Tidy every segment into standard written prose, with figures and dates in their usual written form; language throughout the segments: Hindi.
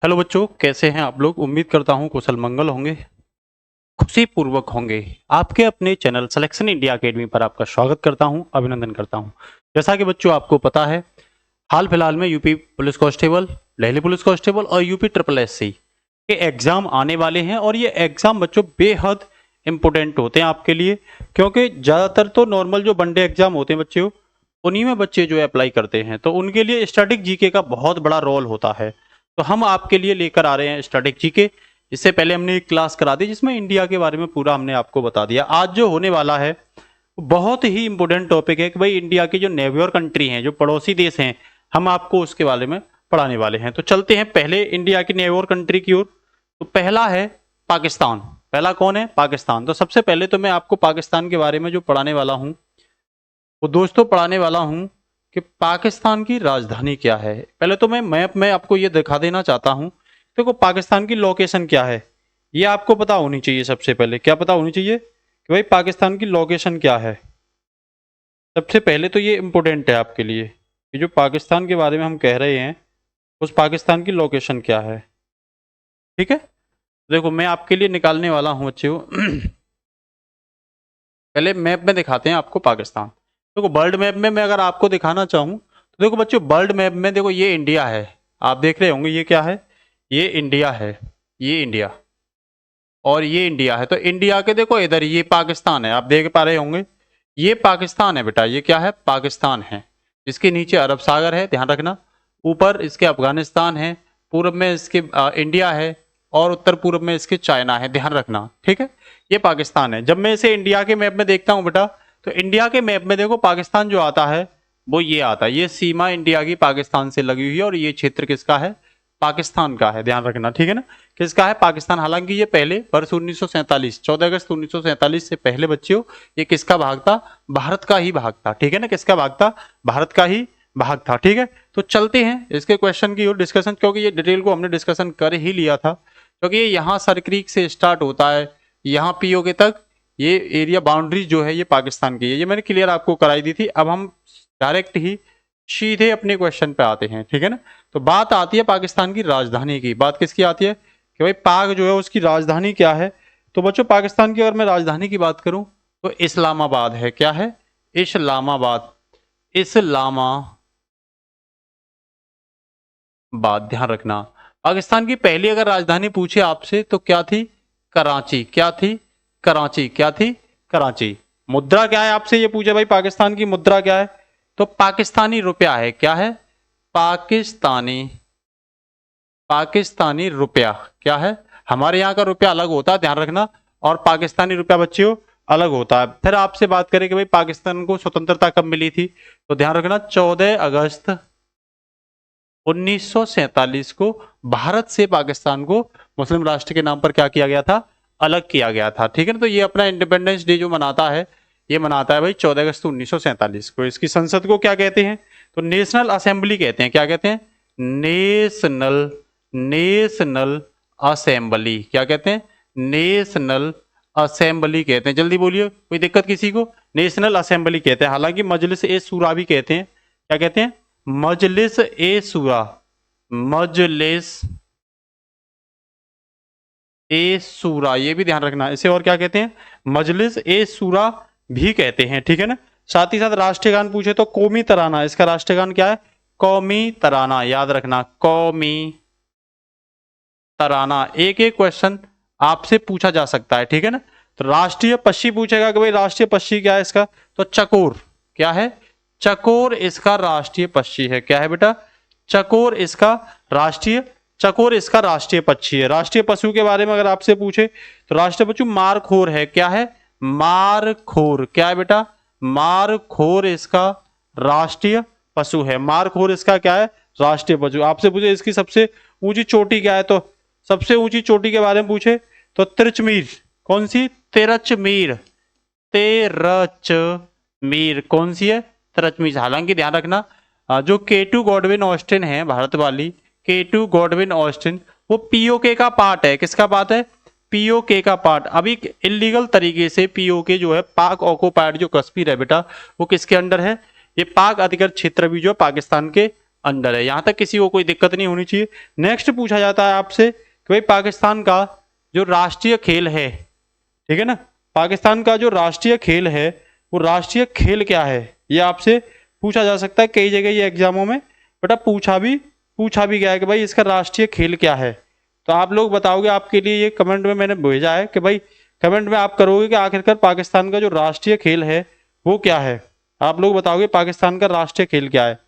हेलो बच्चों, कैसे हैं आप लोग। उम्मीद करता हूं कुशल मंगल होंगे, खुशी पूर्वक होंगे। आपके अपने चैनल सिलेक्शन इंडिया अकेडमी पर आपका स्वागत करता हूं, अभिनंदन करता हूं। जैसा कि बच्चों आपको पता है, हाल फिलहाल में UP police constable, Delhi police constable और यूपी ट्रिपल एससी के एग्जाम आने वाले हैं। और ये एग्जाम बच्चों बेहद इंपॉर्टेंट होते हैं आपके लिए, क्योंकि ज़्यादातर तो नॉर्मल जो वनडे एग्जाम होते हैं बच्चों, उन्हीं में बच्चे जो है अप्लाई करते हैं। तो उनके लिए स्टैटिक जीके का बहुत बड़ा रोल होता है। तो हम आपके लिए लेकर आ रहे हैं स्टैटिक जीके। इससे पहले हमने एक क्लास करा दी जिसमें इंडिया के बारे में पूरा हमने आपको बता दिया। आज जो होने वाला है बहुत ही इंपॉर्टेंट टॉपिक है कि भाई इंडिया की जो नेबोर कंट्री हैं, जो पड़ोसी देश हैं, हम आपको उसके बारे में पढ़ाने वाले हैं। तो चलते हैं पहले इंडिया की नेबोर कंट्री की ओर। तो पहला है पाकिस्तान। पहला कौन है? पाकिस्तान। तो सबसे पहले तो मैं आपको पाकिस्तान के बारे में जो पढ़ाने वाला हूं, वो दोस्तों पढ़ाने वाला हूं कि पाकिस्तान की राजधानी क्या है। पहले तो मैं मैप में आपको ये दिखा देना चाहता हूं। देखो पाकिस्तान की लोकेशन क्या है, ये आपको पता होनी चाहिए। सबसे पहले क्या पता होनी चाहिए कि भाई पाकिस्तान की लोकेशन क्या है। सबसे पहले तो ये इंपॉर्टेंट है आपके लिए कि जो पाकिस्तान के बारे में हम कह रहे हैं, उस पाकिस्तान की लोकेशन क्या है। ठीक है, देखो मैं आपके लिए निकालने वाला हूं बच्चों। पहले मैप में दिखाते हैं आपको पाकिस्तान। देखो वर्ल्ड मैप में मैं अगर आपको दिखाना चाहूँ तो देखो बच्चों, वर्ल्ड मैप में देखो ये इंडिया है। आप देख रहे होंगे ये क्या है, ये इंडिया है, ये इंडिया और ये इंडिया है। तो इंडिया के देखो इधर ये पाकिस्तान है, आप देख पा रहे होंगे ये पाकिस्तान है बेटा। ये क्या है? पाकिस्तान है। इसके नीचे अरब सागर है, ध्यान रखना। ऊपर इसके अफगानिस्तान है, पूर्व में इसके इंडिया है और उत्तर पूर्व में इसके चाइना है, ध्यान रखना। ठीक है, ये पाकिस्तान है। जब मैं इसे इंडिया के मैप में देखता हूं बेटा, तो इंडिया के मैप में देखो पाकिस्तान जो आता है वो ये आता है। ये सीमा इंडिया की पाकिस्तान से लगी हुई है और ये क्षेत्र किसका है? पाकिस्तान का है, ध्यान रखना। ठीक है ना, किसका है? पाकिस्तान। हालांकि ये पहले वर्ष 1947 14 अगस्त 1947 से पहले बच्चों ये किसका भाग था? भारत का ही भाग था। ठीक है ना, किसका भाग था? भारत का ही भाग था। ठीक है, तो चलते हैं इसके क्वेश्चन की ओर डिस्कशन, क्योंकि ये डिटेल को हमने डिस्कशन कर ही लिया था। क्योंकि ये यहाँ सरक्रीक से स्टार्ट होता है, यहाँ पीओके तक ये एरिया बाउंड्री जो है ये पाकिस्तान की है। ये मैंने क्लियर आपको कराई दी थी। अब हम डायरेक्ट ही सीधे अपने क्वेश्चन पे आते हैं। ठीक है ना, तो बात आती है पाकिस्तान की राजधानी की। बात किसकी आती है कि भाई पाक जो है उसकी राजधानी क्या है। तो बच्चों पाकिस्तान की अगर मैं राजधानी की बात करूं तो इस्लामाबाद है। क्या है? इस्लामाबाद। इस्लामाबाद, ध्यान रखना। पाकिस्तान की पहली अगर राजधानी पूछे आपसे तो क्या थी? कराची। क्या थी? कराची। क्या थी? कराची। मुद्रा क्या है आपसे ये पूछे भाई, पाकिस्तान की मुद्रा क्या है? तो पाकिस्तानी रुपया है। क्या है? पाकिस्तानी, पाकिस्तानी रुपया। क्या है? हमारे यहाँ का रुपया अलग होता है, ध्यान रखना, और पाकिस्तानी रुपया बच्चियों अलग होता है। फिर आपसे बात करें कि भाई पाकिस्तान को स्वतंत्रता कब मिली थी, तो ध्यान रखना 14 अगस्त 1947 को भारत से पाकिस्तान को मुस्लिम राष्ट्र के नाम पर क्या किया गया था? अलग किया गया था। ठीक है ना, तो ये अपना इंडिपेंडेंस डे जो मनाता है, ये मनाता है भाई 14 अगस्त 1947 को। इसकी संसद को क्या कहते हैं? तो नेशनल असेंबली कहते हैं। क्या कहते हैं? National, national assembly. क्या कहते हैं? नेशनल असेंबली कहते हैं। जल्दी बोलिए, कोई दिक्कत किसी को? नेशनल असेंबली कहते हैं। हालांकि मजलिस ए शूरा भी कहते हैं। क्या कहते हैं? मजलिस ए शूरा, मजलिस ए शूरा, ये भी ध्यान रखना। इसे और क्या कहते हैं? मजलिस ए शूरा भी कहते हैं। ठीक है ना, साथ ही साथ राष्ट्रीय गान पूछे तो कौमी तराना। इसका राष्ट्रीय गान क्या है? कौमी तराना, याद रखना, कौमी तराना। एक एक क्वेश्चन आपसे पूछा जा सकता है। ठीक है ना, तो राष्ट्रीय पक्षी पूछेगा कि भाई राष्ट्रीय पक्षी क्या है इसका, तो चकोर। क्या है? चकोर इसका राष्ट्रीय पक्षी है। क्या है बेटा? चकोर इसका राष्ट्रीय, चकोर इसका राष्ट्रीय पक्षी है। राष्ट्रीय पशु के बारे में अगर आपसे पूछे तो राष्ट्रीय पशु मारखोर है। क्या है? मारखोर। क्या है बेटा? मारखोर इसका राष्ट्रीय पशु है। मारखोर इसका क्या है? राष्ट्रीय पशु। आपसे पूछे इसकी सबसे ऊंची चोटी क्या है, तो सबसे ऊंची चोटी के बारे में पूछे तो तिरचमीर। कौन सी? तिरचमीर। तिरचमीर कौन सी है? तिरचमीर। हालांकि ध्यान रखना, जो केटू गॉडविन ऑस्टिन है भारत वाली, केटू गॉडविन ऑस्टिन, वो पीओके का पार्ट है। किसका पार्ट है? पीओके का पार्ट। अभी इलीगल तरीके से पीओके जो है, पाक ऑक्युपाइड जो कश्मीर है बेटा, वो किसके अंडर है? ये पाक अधिकृत क्षेत्र भी जो पाकिस्तान के अंडर है। यहां तक किसी को कोई दिक्कत नहीं होनी चाहिए। नेक्स्ट पूछा जाता है आपसे कि भाई पाकिस्तान का जो राष्ट्रीय खेल है, ठीक है ना, पाकिस्तान का जो राष्ट्रीय खेल है वो राष्ट्रीय खेल क्या है, ये आपसे पूछा जा सकता है कई जगह ये एग्जामों में। बेटा पूछा भी गया है कि भाई इसका राष्ट्रीय खेल क्या है। तो आप लोग बताओगे, आपके लिए ये कमेंट में मैंने भेजा है कि भाई कमेंट में आप करोगे कि आखिरकार पाकिस्तान का जो राष्ट्रीय खेल है वो क्या है। आप लोग बताओगे पाकिस्तान का राष्ट्रीय खेल क्या है।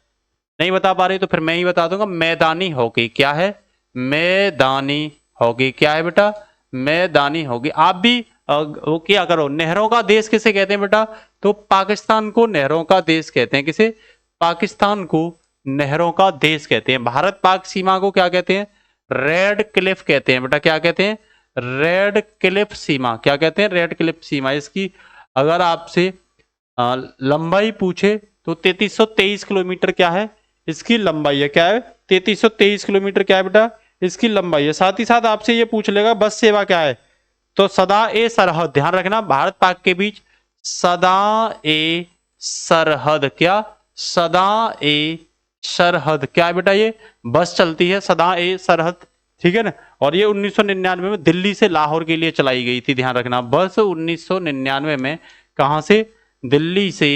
नहीं बता पा रहे तो फिर मैं ही बता दूंगा, मैदानी हॉकी। क्या है? मैदानी हॉकी। क्या है बेटा? मैदानी हॉकी। आप भी वो क्या करो, नहरों का देश किसे कहते हैं बेटा? तो पाकिस्तान को नहरों का देश कहते हैं। किसे? पाकिस्तान को नहरों का देश कहते हैं। भारत पाक सीमा को क्या कहते हैं? रेड क्लिफ कहते हैं बेटा। क्या कहते हैं? रेड क्लिफ सीमा। क्या कहते हैं? रेड क्लिफ सीमा। इसकी अगर आपसे लंबाई पूछे तो 3323 किलोमीटर क्या है इसकी लंबाई है। क्या है? 3323 किलोमीटर क्या है बेटा? इसकी लंबाई है। साथ ही साथ आपसे ये पूछ लेगा बस सेवा क्या है, तो सदा ए सरहद। ध्यान रखना, भारत पाक के बीच सदा ए सरहद। क्या? सदा ए सरहद। क्या है बेटा? ये बस चलती है सदा ए सरहद, ठीक है ना। और ये 1999 में दिल्ली से लाहौर के लिए चलाई गई थी। ध्यान रखना, बस 1999 में कहां से? दिल्ली से।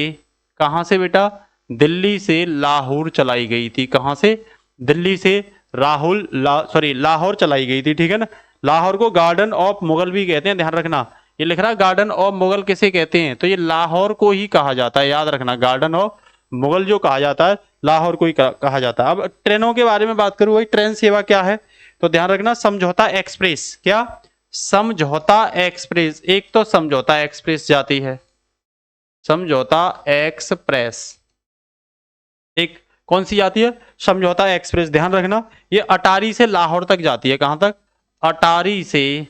कहां से बेटा? दिल्ली से लाहौर चलाई गई थी। कहां से? दिल्ली से लाहौर चलाई गई थी, ठीक है ना। लाहौर को गार्डन ऑफ मुगल भी कहते हैं। ध्यान रखना, ये लिख रहा है गार्डन ऑफ मुगल किसे कहते हैं, तो ये लाहौर को ही कहा जाता है। याद रखना, गार्डन ऑफ मुगल जो कहा जाता है लाहौर को ही कहा जाता है। अब ट्रेनों के बारे में बात करूं, भाई ट्रेन सेवा क्या है, तो ध्यान रखना समझौता एक्सप्रेस। क्या? समझौता एक्सप्रेस। एक तो समझौता एक्सप्रेस जाती है, समझौता एक्सप्रेस। एक कौन सी जाती है? समझौता एक्सप्रेस। ध्यान रखना, ये अटारी से लाहौर तक जाती है। कहां तक? अटारी से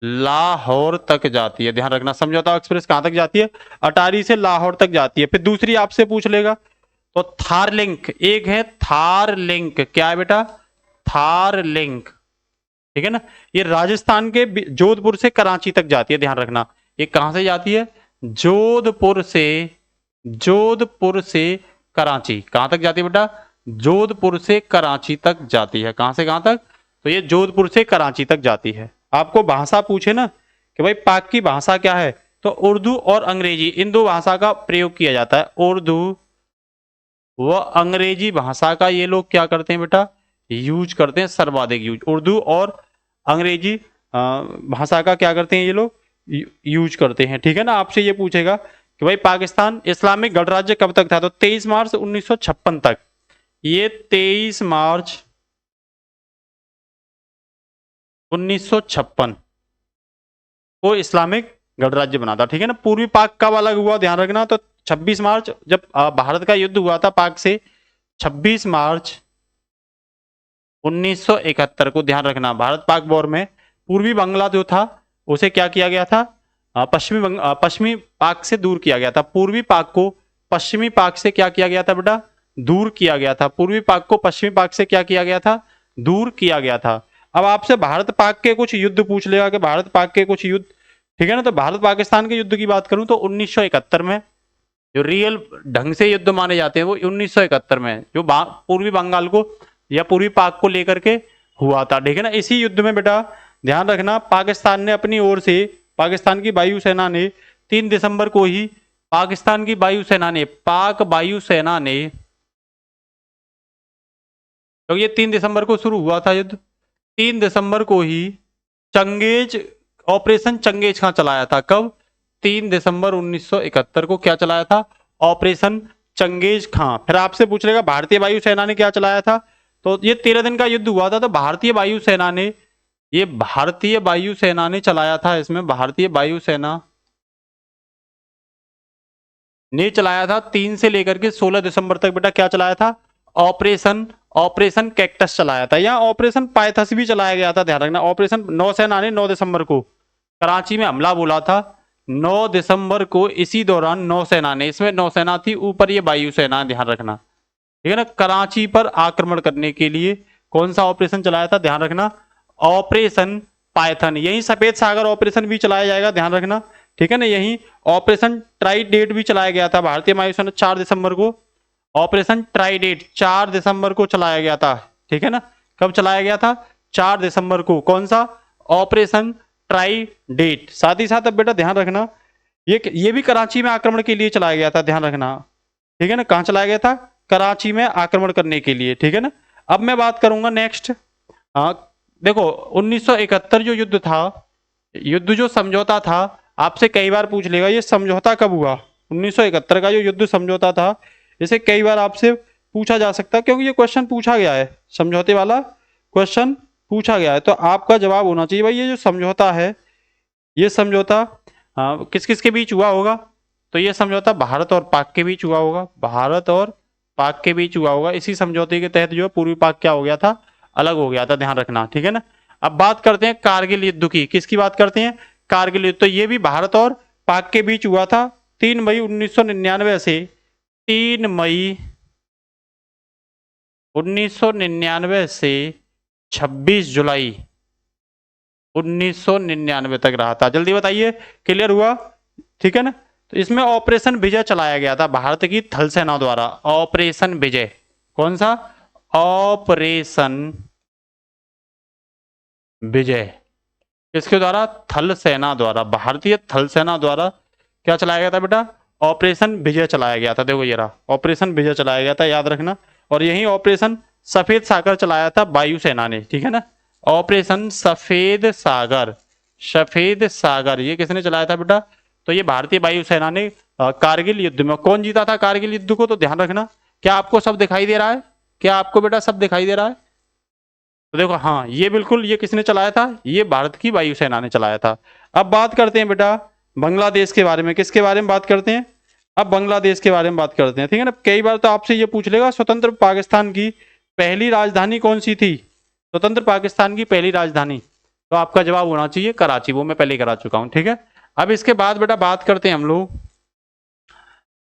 लाहौर तक जाती है। ध्यान रखना, समझौता एक्सप्रेस कहां तक जाती है? अटारी से लाहौर तक जाती है। फिर दूसरी आपसे पूछ लेगा तो थार लिंक। एक है थार लिंक। क्या है बेटा? थार लिंक, ठीक है ना। ये राजस्थान के जोधपुर से कराची तक जाती है। ध्यान रखना, ये कहां से जाती है? जोधपुर से कराची। कहां तक जाती है बेटा? जोधपुर से कराची तक जाती है। कहां से कहां तक? तो ये जोधपुर से कराची तक जाती है। आपको भाषा पूछे ना कि भाई पाक की भाषा क्या है, तो उर्दू और अंग्रेजी, इन दो भाषा का प्रयोग किया जाता है। उर्दू व अंग्रेजी भाषा का ये लोग क्या करते हैं बेटा? यूज करते हैं, सर्वाधिक यूज। उर्दू और अंग्रेजी भाषा का क्या करते हैं ये लोग? यूज करते हैं, ठीक है ना। आपसे ये पूछेगा कि भाई पाकिस्तान इस्लामिक गणराज्य कब तक था, तो 23 मार्च 1956 तक। ये 23 मार्च 1956 को इस्लामिक गणराज्य बना था, ठीक है ना। पूर्वी पाक कब अलग हुआ, ध्यान रखना, तो 26 मार्च जब भारत का युद्ध हुआ था पाक से, 26 मार्च 1971 को। ध्यान रखना, भारत पाक वॉर में पूर्वी बांग्ला जो था उसे क्या किया गया था? पश्चिमी पाक से दूर किया गया था। पूर्वी पाक को पश्चिमी पाक से क्या किया गया था बेटा? दूर किया गया था। पूर्वी पाक को पश्चिमी पाक से क्या किया गया था? दूर किया गया था। अब आपसे भारत पाक के कुछ युद्ध पूछ लेगा कि भारत पाक के कुछ युद्ध, ठीक है ना। तो भारत पाकिस्तान के युद्ध की बात करूं तो 1971 में जो रियल ढंग से युद्ध माने जाते हैं वो 1971 में, जो पूर्वी बंगाल को या पूर्वी पाक को लेकर के हुआ था, ठीक है ना। इसी युद्ध में बेटा ध्यान रखना, पाकिस्तान ने अपनी ओर से, पाकिस्तान की वायुसेना ने 3 दिसंबर को ही, पाकिस्तान की वायुसेना ने, पाक वायुसेना ने, तो ये 3 दिसंबर को शुरू हुआ था युद्ध, 3 दिसंबर को ही चंगेज, ऑपरेशन चंगेज खां चलाया था। कब? 3 दिसंबर 1971 को क्या चलाया था? ऑपरेशन चंगेज खां। फिर आपसे पूछ लेगा भारतीय वायुसेना ने क्या चलाया था, तो ये 13 दिन का युद्ध हुआ था। तो भारतीय वायुसेना ने, ये भारतीय वायुसेना ने चलाया था। इसमें भारतीय वायुसेना ने चलाया था 3 से लेकर के 16 दिसंबर तक बेटा क्या चलाया था? ऑपरेशन कैक्टस चलाया था, या ऑपरेशन पायथस भी चलाया गया था। ध्यान रखना, ऑपरेशन नौसेना ने 9 दिसंबर को कराची में हमला बोला था। 9 दिसंबर को इसी दौरान नौसेना ने, इसमें नौसेना थी, ऊपर ये वायुसेना, ध्यान रखना, ठीक है ना, कराची पर आक्रमण करने के लिए कौन सा ऑपरेशन चलाया था? ध्यान रखना, ऑपरेशन पायथन। यही सफेद सागर ऑपरेशन भी चलाया जाएगा, ध्यान रखना, ठीक है ना। यही ऑपरेशन ट्राइडेट भी चलाया गया था भारतीय वायुसेना 4 दिसंबर को, ऑपरेशन ट्राइडेट 4 दिसंबर को चलाया गया था, ठीक है ना। कब चलाया गया था? 4 दिसंबर को। कौन सा? ऑपरेशन ट्राइडेट। साथ ही साथ अब बेटा ध्यान रखना, ये भी कराची में आक्रमण के लिए चलाया गया था, ध्यान रखना, ठीक है ना। कहां चलाया गया था? कराची में आक्रमण करने के लिए, ठीक है ना। अब मैं बात करूंगा नेक्स्ट। देखो 1971 जो युद्ध था, युद्ध जो समझौता था, आपसे कई बार पूछ लेगा ये समझौता कब हुआ। 1971 का जो युद्ध समझौता था, इसे कई बार आपसे पूछा जा सकता है, क्योंकि ये क्वेश्चन पूछा गया है, समझौते वाला क्वेश्चन पूछा गया है। तो आपका जवाब होना चाहिए भाई ये जो समझौता है, ये समझौता किस किस के बीच हुआ होगा? तो ये समझौता भारत और पाक के बीच हुआ होगा, भारत और पाक के बीच हुआ होगा। इसी समझौते के तहत जो है पूर्वी पाक क्या हो गया था? अलग हो गया था, ध्यान रखना, ठीक है ना। अब बात करते हैं कारगिल युद्ध की। किसकी बात करते हैं? कारगिल युद्ध। तो ये भी भारत और पाक के बीच हुआ था 3 मई 1999 से 3 मई 1999 से 26 जुलाई 1999 तक रहा था। जल्दी बताइए, क्लियर हुआ? ठीक है ना। तो इसमें ऑपरेशन विजय चलाया गया था भारत की थल सेना द्वारा। ऑपरेशन विजय। कौन सा? ऑपरेशन विजय। किसके द्वारा? थल सेना द्वारा, भारतीय थल सेना द्वारा क्या चलाया गया था बेटा? ऑपरेशन विजय चलाया गया था। देखो ये रहा, ऑपरेशन विजय चलाया गया था, याद रखना। और यही ऑपरेशन सफेद सागर चलाया था वायुसेना ने, ठीक है ना। ऑपरेशन सफेद सागर, सफेद सागर ये किसने चलाया था बेटा? तो ये भारतीय वायुसेना ने कारगिल युद्ध में। कौन जीता था कारगिल युद्ध को? तो ध्यान रखना। क्या आपको सब दिखाई दे रहा है? क्या आपको बेटा सब दिखाई दे रहा है? तो देखो हाँ, ये बिल्कुल, ये किसने चलाया था? ये भारत की वायुसेना ने चलाया था। अब बात करते हैं बेटा बांग्लादेश के बारे में। किसके बारे में बात करते हैं? अब बांग्लादेश के बारे में बात करते हैं, ठीक है ना। कई बार तो आपसे ये पूछ लेगा स्वतंत्र पाकिस्तान की पहली राजधानी कौन सी थी? स्वतंत्र पाकिस्तान की पहली राजधानी, तो आपका जवाब होना चाहिए कराची। वो मैं पहले करा चुका हूं, ठीक है। अब इसके बाद बेटा बात करते हैं हम लोग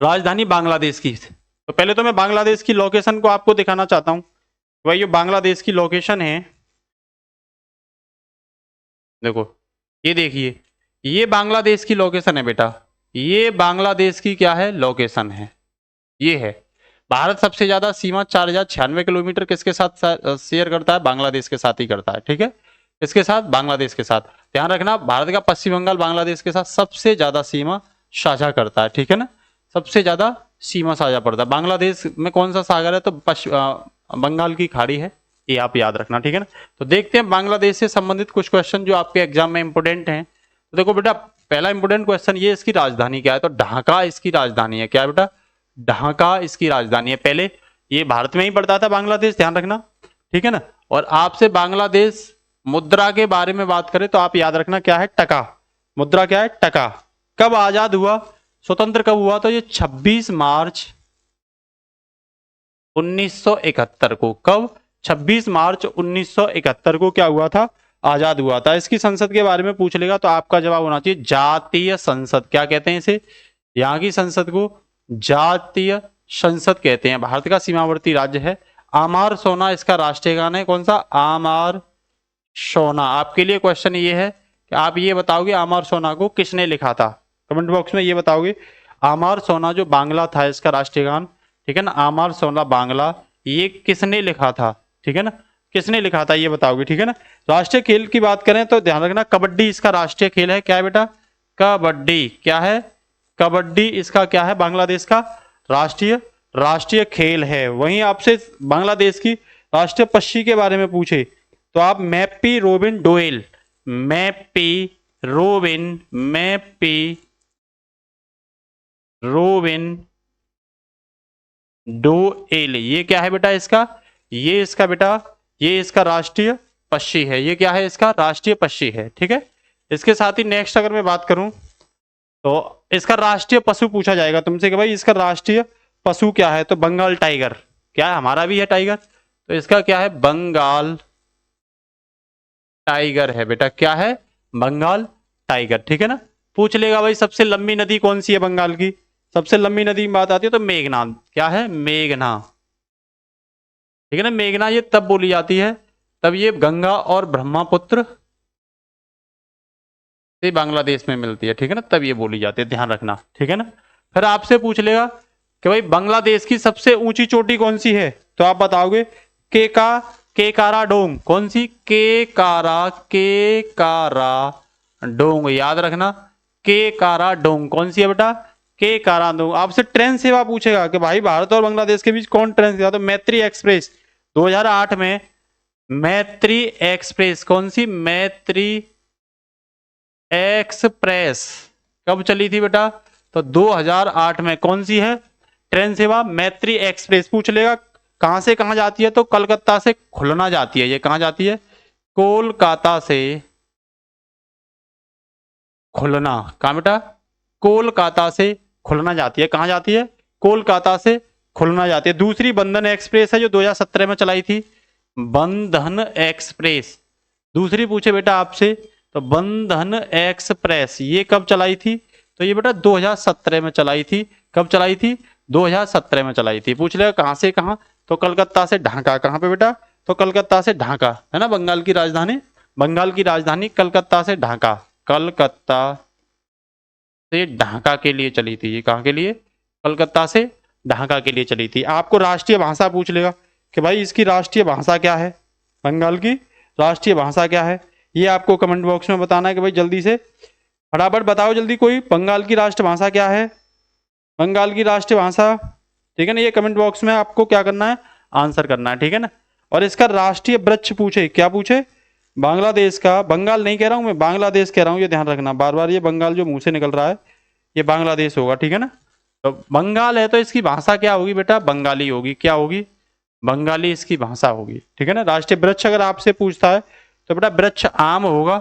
राजधानी बांग्लादेश की। तो पहले तो मैं बांग्लादेश की लोकेशन को आपको दिखाना चाहता हूं। वही ये बांग्लादेश की लोकेशन है, देखो ये देखिए, ये बांग्लादेश की लोकेशन है बेटा। ये बांग्लादेश की क्या है? लोकेशन है, ये है। भारत सबसे ज्यादा सीमा 4096 किलोमीटर किसके साथ शेयर करता है? बांग्लादेश के साथ ही करता है, ठीक है। इसके साथ, बांग्लादेश के साथ। ध्यान रखना, भारत का पश्चिम बंगाल बांग्लादेश के साथ सबसे ज्यादा सीमा साझा करता है, ठीक है ना। सबसे ज्यादा सीमा साझा पड़ता है। बांग्लादेश में कौन सा सागर है? तो बंगाल की खाड़ी है, ये आप याद रखना, ठीक है ना। तो देखते हैं बांग्लादेश से संबंधित कुछ क्वेश्चन जो आपके एग्जाम में इंपोर्टेंट हैं। तो देखो बेटा, पहला इंपोर्टेंट क्वेश्चन ये, इसकी राजधानी क्या है? तो ढाका इसकी राजधानी है। क्या है बेटा? ढाका इसकी राजधानी है। पहले ये भारत में ही पड़ता था बांग्लादेश, ध्यान रखना, ठीक है ना। और आपसे बांग्लादेश मुद्रा के बारे में बात करें तो आप याद रखना क्या है? टका। मुद्रा क्या है? टका। कब आजाद हुआ, स्वतंत्र कब हुआ? तो ये 26 मार्च 1971 को। कब? 26 मार्च 1971 को क्या हुआ था? आजाद हुआ था। इसकी संसद के बारे में पूछ लेगा तो आपका जवाब होना चाहिए जातीय संसद। क्या कहते हैं इसे? यहाँ की संसद को जातीय संसद कहते हैं। भारत का सीमावर्ती राज्य है। आमार सोना इसका राष्ट्रीय गान है। कौन सा? आमार सोना। आपके लिए क्वेश्चन ये है कि आप ये बताओगे आमार सोना को किसने लिखा था? कमेंट बॉक्स में ये बताओगे। आमार सोना जो बांग्ला था इसका राष्ट्रीय गान, ठीक है ना, आमार सोना बांग्ला, ये किसने लिखा था? ठीक है ना, किसने लिखा था ये बताओगे, ठीक है ना। राष्ट्रीय खेल की बात करें तो ध्यान रखना कबड्डी इसका राष्ट्रीय खेल है। क्या है बेटा? कबड्डी। क्या है? कबड्डी इसका क्या है? बांग्लादेश का राष्ट्रीय खेल है। वहीं आपसे बांग्लादेश की राष्ट्रीय पक्षी के बारे में पूछे तो आप मैप्पी रोबिन डोएल, मैप्पी रोबिन डोएल, ये क्या है बेटा इसका? ये इसका बेटा, ये इसका राष्ट्रीय पक्षी है। ये क्या है? इसका राष्ट्रीय पक्षी है, ठीक है। इसके साथ ही नेक्स्ट अगर मैं बात करूं तो इसका राष्ट्रीय पशु पूछा जाएगा तुमसे कि भाई इसका राष्ट्रीय पशु क्या है? तो बंगाल टाइगर। क्या है? हमारा भी है टाइगर, तो इसका क्या है? बंगाल टाइगर है बेटा। क्या है? बंगाल टाइगर, ठीक है ना। पूछ लेगा भाई सबसे लंबी नदी कौन सी है बंगाल की? सबसे लंबी नदी की बात आती है तो मेघना। क्या है? मेघना, ठीक है ना। मेघना ये तब बोली जाती है तब ये गंगा और ब्रह्मपुत्र से बांग्लादेश में मिलती है, ठीक है ना, तब ये बोली जाती है, ध्यान रखना, ठीक है ना। फिर आपसे पूछ लेगा कि भाई बांग्लादेश की सबसे ऊंची चोटी कौन सी है, तो आप बताओगे केकारा डोंग। कौन सी? केकारा डोंग, याद रखना, केकारा डोंग कौन सी है बेटा? केकारा डोंग। आपसे ट्रेन सेवा पूछेगा कि भाई भारत और बांग्लादेश के बीच कौन ट्रेन सेवा, तो मैत्री एक्सप्रेस 2008 में, मैत्री एक्सप्रेस कौन सी? मैत्री एक्सप्रेस कब चली थी बेटा? तो 2008 में। कौन सी है ट्रेन सेवा? मैत्री एक्सप्रेस। पूछ लेगा कहां से कहां जाती है, तो कलकत्ता से खुलना जाती है। ये कहां जाती है? कोलकाता से खुलना। कहां बेटा? कोलकाता से खुलना जाती है। कहां जाती है? कोलकाता से खुलना जाती है। दूसरी बंधन एक्सप्रेस है जो 2017 में चलाई थी, बंधन एक्सप्रेस। दूसरी पूछे बेटा आपसे तो बंधन एक्सप्रेस ये कब चलाई थी? तो ये बेटा 2017 में चलाई थी। कब चलाई थी? 2017 में चलाई थी। पूछ लेगा कहां से कहां, तो कलकत्ता से ढाका। कहां पे बेटा? तो कलकत्ता से ढाका, है ना, बंगाल की राजधानी। बंगाल की राजधानी कलकत्ता से ढाका, कलकत्ता से ढाका के लिए चली थी। ये कहां के लिए? कलकत्ता से ढाका के लिए चली थी। आपको राष्ट्रीय भाषा पूछ लेगा कि भाई इसकी राष्ट्रीय भाषा क्या है, बंगाल की राष्ट्रीय भाषा क्या है। ये आपको कमेंट बॉक्स में बताना है कि भाई जल्दी से फटाफट बताओ जल्दी, कोई बंगाल की राष्ट्रभाषा क्या है, बंगाल की राष्ट्रीय भाषा। ठीक है ना, ये कमेंट बॉक्स में आपको क्या करना है? आंसर करना है। ठीक है ना। और इसका राष्ट्रीय वृक्ष पूछे, क्या पूछे? बांग्लादेश का, बंगाल नहीं कह रहा हूं मैं, बांग्लादेश कह रहा हूं, ये ध्यान रखना बार बार, ये बंगाल जो मुंह से निकल रहा है ये बांग्लादेश होगा। ठीक है ना। तो बंगाल है तो इसकी भाषा क्या होगी बेटा? बंगाली होगी। क्या होगी? बंगाली इसकी भाषा होगी। ठीक है ना। राष्ट्रीय वृक्ष अगर आपसे पूछता है तो बेटा वृक्ष आम होगा।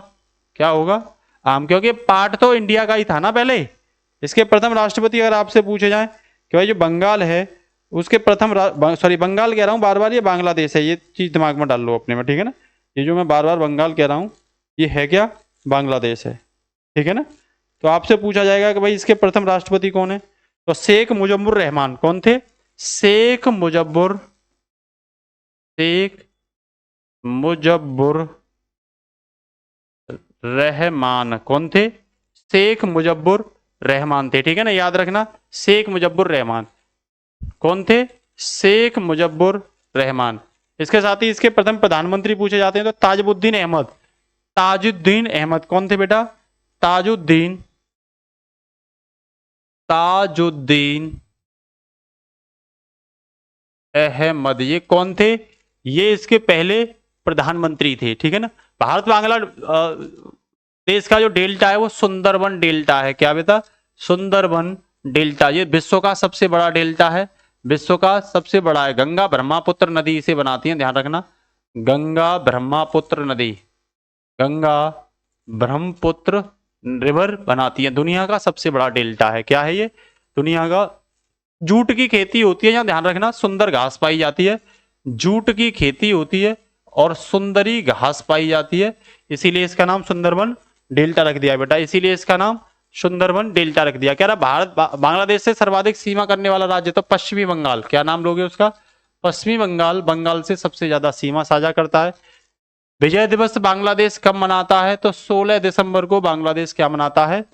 क्या होगा? आम, क्योंकि पार्ट तो इंडिया का ही था ना पहले। इसके प्रथम राष्ट्रपति अगर आपसे पूछे जाए कि भाई जो बंगाल है उसके प्रथम सॉरी बंगाल कह रहा हूँ बार बार, ये बांग्लादेश है, ये चीज दिमाग में डाल लो अपने में। ठीक है ना। ये जो मैं बार बार बंगाल कह रहा हूँ ये है क्या? बांग्लादेश है। ठीक है ना। तो आपसे पूछा जाएगा कि भाई इसके प्रथम राष्ट्रपति कौन है, तो शेख मुजब्बुर रहमान। कौन थे? शेख मुजब्बुर रहमान। कौन थे? शेख मुजब्बुर रहमान थे। ठीक है ना, याद रखना, शेख मुजब्बुर रहमान। कौन थे? शेख मुजब्बुर रहमान। इसके साथ ही इसके प्रथम प्रधानमंत्री पूछे जाते हैं तो ताजुद्दीन अहमद। ताजुद्दीन अहमद कौन थे बेटा? ताजुद्दीन अहमद ये कौन थे? ये इसके पहले प्रधानमंत्री थे। ठीक है ना। भारत बांग्लादेश का जो डेल्टा है वो सुंदरबन डेल्टा है। क्या बेटा? सुंदरबन डेल्टा। ये विश्व का सबसे बड़ा डेल्टा है, विश्व का सबसे बड़ा है। गंगा ब्रह्मपुत्र नदी इसे बनाती है, ध्यान रखना, गंगा ब्रह्मपुत्र नदी, गंगा ब्रह्मपुत्र रिवर बनाती है। दुनिया का सबसे बड़ा डेल्टा है। क्या है ये? दुनिया का। जूट की खेती होती है यहाँ, ध्यान रखना, सुंदर घास पाई जाती है। जूट की खेती होती है और सुंदरी घास पाई जाती है, इसीलिए इसका नाम सुंदरबन डेल्टा रख दिया बेटा। इसीलिए इसका नाम सुंदरबन डेल्टा रख दिया। कह रहा भारत बांग्लादेश से सर्वाधिक सीमा करने वाला राज्य तो पश्चिमी बंगाल। क्या नाम लोगे उसका? पश्चिमी बंगाल। बंगाल से सबसे ज्यादा सीमा साझा करता है। विजय दिवस बांग्लादेश कब मनाता है? तो 16 दिसंबर को बांग्लादेश क्या मनाता है?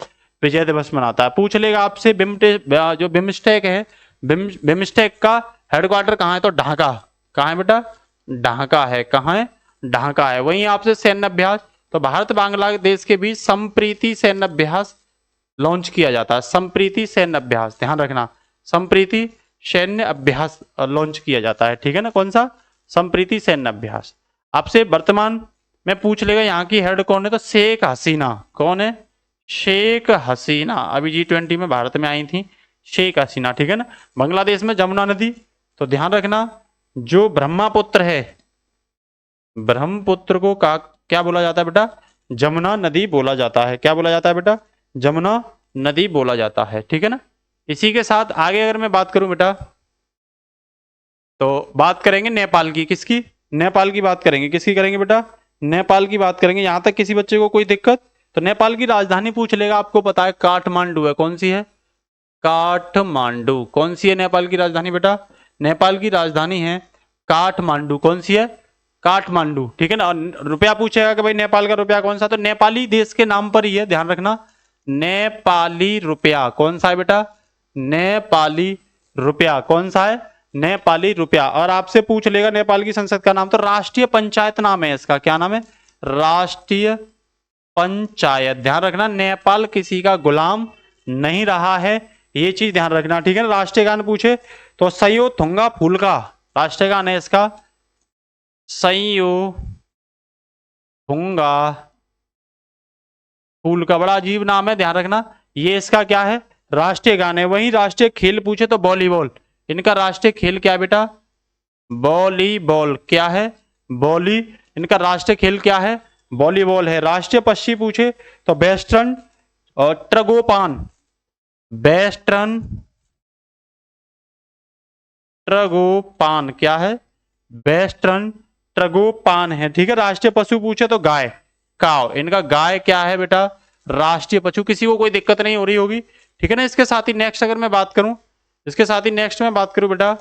विजय दिवस मनाता है। पूछ लेगा आपसे जो बिम्स्टेक है, बिम्स्टेक का हेडक्वार्टर कहाँ है? तो ढाका। कहाँ है बेटा? ढाका है। कहाँ है? ढाका है। वहीं आपसे सैन्य अभ्यास, तो भारत बांग्लादेश के बीच संप्रीति सैन्य अभ्यास लॉन्च किया जाता है। संप्रीति सैन्य अभ्यास, ध्यान रखना, संप्रीति सैन्य अभ्यास लॉन्च किया जाता है। ठीक है ना। कौन सा? संप्रीति सैन्य अभ्यास। आपसे वर्तमान में पूछ लेगा यहाँ की हेड कौन है? तो शेख हसीना। कौन है? शेख हसीना। अभी G20 में भारत में आई थी शेख हसीना। ठीक है ना। बांग्लादेश में जमुना नदी, तो ध्यान रखना जो ब्रह्मपुत्र है, ब्रह्मपुत्र को क्या बोला जाता है बेटा? जमुना नदी बोला जाता है। क्या बोला जाता है बेटा? जमुना नदी बोला जाता है। ठीक है ना। इसी के साथ आगे अगर मैं बात करूं बेटा तो बात करेंगे नेपाल की। किसकी? नेपाल की बात करेंगे। किसकी करेंगे बेटा? नेपाल की बात करेंगे। यहां तक किसी बच्चे को कोई दिक्कत? तो नेपाल की राजधानी पूछ लेगा, आपको पता है काठमांडू है। कौन सी है? काठमांडू। कौन सी है नेपाल की राजधानी बेटा? नेपाल की राजधानी है काठमांडू। कौन सी है? काठमांडू। ठीक है ना। रुपया पूछेगा कि भाई नेपाल का रुपया कौन सा, तो नेपाली देश के नाम पर ही है, ध्यान रखना, नेपाली रुपया। कौन सा है बेटा? नेपाली रुपया। कौन सा है? नेपाली रुपया। और आपसे पूछ लेगा नेपाल की संसद का नाम, तो राष्ट्रीय पंचायत नाम है इसका। क्या नाम है? राष्ट्रीय पंचायत। ध्यान रखना, नेपाल किसी का गुलाम नहीं रहा है, ये चीज ध्यान रखना, ठीक है ना। राष्ट्रीय गान पूछे तो सयो थुंगा फूल का राष्ट्रीय गान है इसका, सयो थुंगा फूल का। बड़ा अजीब नाम है, ध्यान रखना। ये इसका क्या है? राष्ट्रीय गान है। वहीं राष्ट्रीय खेल पूछे तो वॉलीबॉल। इनका राष्ट्रीय खेल क्या है बेटा? वॉलीबॉल। क्या है? वॉली। इनका राष्ट्रीय खेल क्या है? वॉलीबॉल है। राष्ट्रीय पक्षी पूछे तो वेस्टर्न और ट्रगोपान। वेस्टर्न ट्रगोपान। क्या है? वेस्टर्न ट्रगोपान है, ठीक है। राष्ट्रीय पशु पूछे तो गाय, काव। इनका गाय क्या है बेटा? राष्ट्रीय पशु। किसी को कोई दिक्कत नहीं हो रही होगी, ठीक है ना। इसके साथ ही नेक्स्ट अगर मैं बात करूं, इसके साथ ही नेक्स्ट में बात करूं बेटा,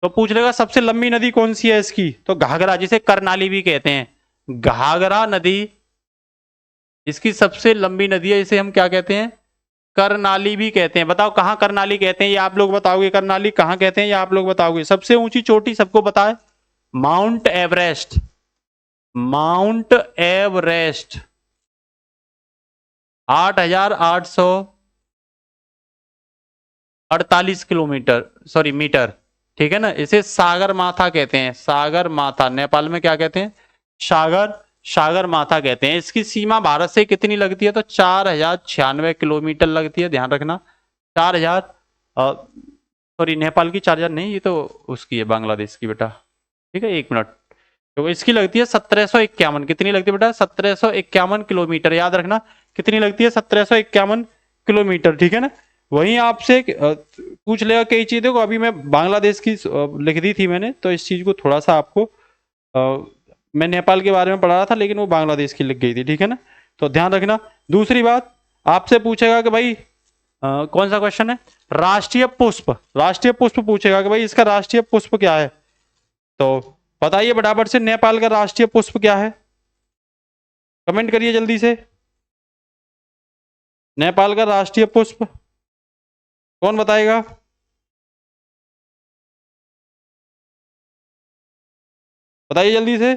तो पूछ लेगा सबसे लंबी नदी कौन सी है इसकी, तो घाघरा, जिसे करनाली भी कहते हैं। घाघरा नदी इसकी सबसे लंबी नदी है, इसे हम क्या कहते हैं? करनाली भी कहते हैं। बताओ कहां करनाली कहते हैं, ये आप लोग बताओगे। करनाली कहां कहते हैं, ये आप लोग बताओगे। सबसे ऊंची चोटी सबको पता है, Mount Everest. Mount Everest 8,848 kilometre, sorry metre, ठीक है ना। इसे सागर माथा कहते हैं। सागर माथा नेपाल में क्या कहते हैं? सागर माथा कहते हैं। इसकी सीमा भारत से कितनी लगती है, तो 4,096 किलोमीटर लगती है, ध्यान रखना। 4,000, सॉरी नेपाल की 4,000 नहीं, ये तो उसकी है, बांग्लादेश की बेटा, ठीक है। 1 मिनट। तो इसकी लगती है 1751। कितनी लगती है बेटा? 1751 किलोमीटर, याद रखना। कितनी लगती है? 1751 किलोमीटर, ठीक है ना। वहीं आपसे पूछ लेगा कई चीजें को। अभी मैं बांग्लादेश की लिख दी थी मैंने, तो इस चीज को थोड़ा सा आपको मैं नेपाल के बारे में पढ़ा रहा था, लेकिन वो बांग्लादेश की लिख गई थी, ठीक है ना। तो ध्यान रखना। दूसरी बात, आपसे पूछेगा कि भाई कौन सा क्वेश्चन है? राष्ट्रीय पुष्प। राष्ट्रीय पुष्प पूछेगा कि भाई इसका राष्ट्रीय पुष्प क्या है, तो बताइए फटाफट से, नेपाल का राष्ट्रीय पुष्प क्या है? कमेंट करिए जल्दी से। नेपाल का राष्ट्रीय पुष्प कौन बताएगा? बताइए जल्दी से।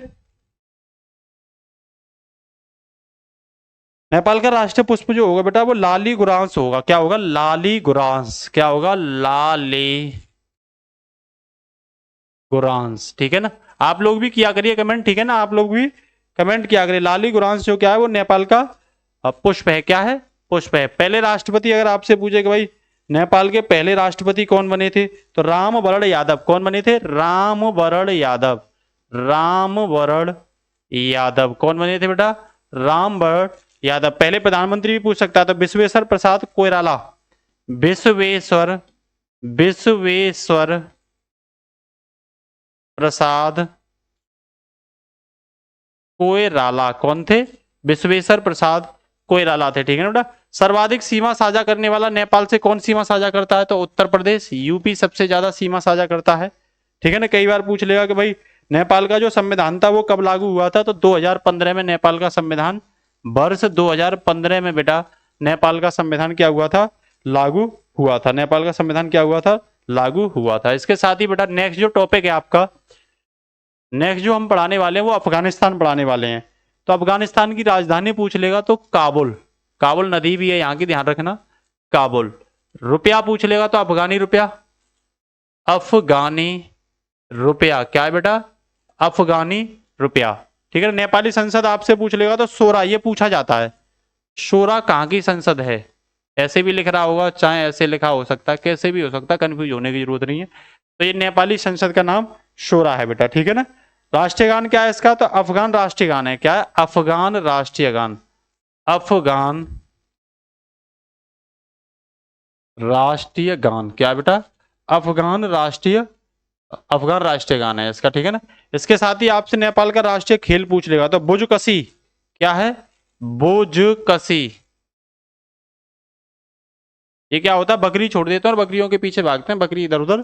नेपाल का राष्ट्रीय पुष्प जो होगा बेटा, वो लाली गुरांस होगा। क्या होगा? लाली गुरांस। क्या होगा? लाली गुरांस, ठीक है ना। आप लोग भी किया करिए कमेंट, ठीक है ना। आप लोग भी कमेंट किया करिए। लाली गुरांस जो क्या है, वो नेपाल का पुष्प है। क्या है? पुष्प है। पहले राष्ट्रपति अगर आपसे पूछे कि भाई नेपाल के पहले राष्ट्रपति कौन बने थे, तो रामवरण यादव। कौन बने थे? रामवरण यादव। रामवरण यादव कौन बने थे बेटा? रामवरण यादव। पहले प्रधानमंत्री भी पूछ सकता है, तो विश्वेश्वर प्रसाद कोइराला। विश्वेश्वर विश्वेश्वर प्रसाद कोइराला कौन थे? विश्वेश्वर प्रसाद कोइराला थे, ठीक है ना बेटा। सर्वाधिक सीमा साझा करने वाला नेपाल से कौन सीमा साझा करता है, तो उत्तर प्रदेश। यूपी सबसे ज्यादा सीमा साझा करता है, ठीक है ना। कई बार पूछ लेगा कि भाई नेपाल का जो संविधान था वो कब लागू हुआ था, तो 2015 में नेपाल का संविधान, वर्ष 2015 में बेटा नेपाल का संविधान क्या हुआ था? लागू हुआ था। नेपाल का संविधान क्या हुआ था? लागू हुआ था। इसके साथ ही बेटा नेक्स्ट जो टॉपिक है आपका, नेक्स्ट जो हम पढ़ाने वाले हैं वो अफगानिस्तान पढ़ाने वाले हैं। तो अफगानिस्तान की राजधानी पूछ लेगा तो काबुल। काबुल नदी भी है यहाँ की, ध्यान रखना, काबुल। रुपया पूछ लेगा तो अफगानी रुपया। अफगानी रुपया क्या है बेटा? अफगानी रुपया, ठीक है। नेपाली संसद आपसे पूछ लेगा तो शोरा, ये पूछा जाता है। शोरा कहाँ की संसद है? ऐसे भी लिख रहा होगा, चाहे ऐसे लिखा हो सकता है, कैसे भी हो सकता है, कंफ्यूज होने की जरूरत नहीं है। तो ये नेपाली संसद का नाम शोरा है बेटा, ठीक है ना। राष्ट्रीय गान क्या है इसका, तो अफगान राष्ट्रीय गान है। क्या है? अफगान राष्ट्रीय गान। अफगान राष्ट्रीय गान क्या है बेटा? अफगान राष्ट्रीय गान है इसका, ठीक है ना। इसके साथ ही आपसे नेपाल का राष्ट्रीय खेल पूछ लेगा तो बुजकसी। क्या है? बुजकसी। ये क्या होता है? बकरी छोड़ देते हैं और बकरियों के पीछे भागते हैं, बकरी इधर उधर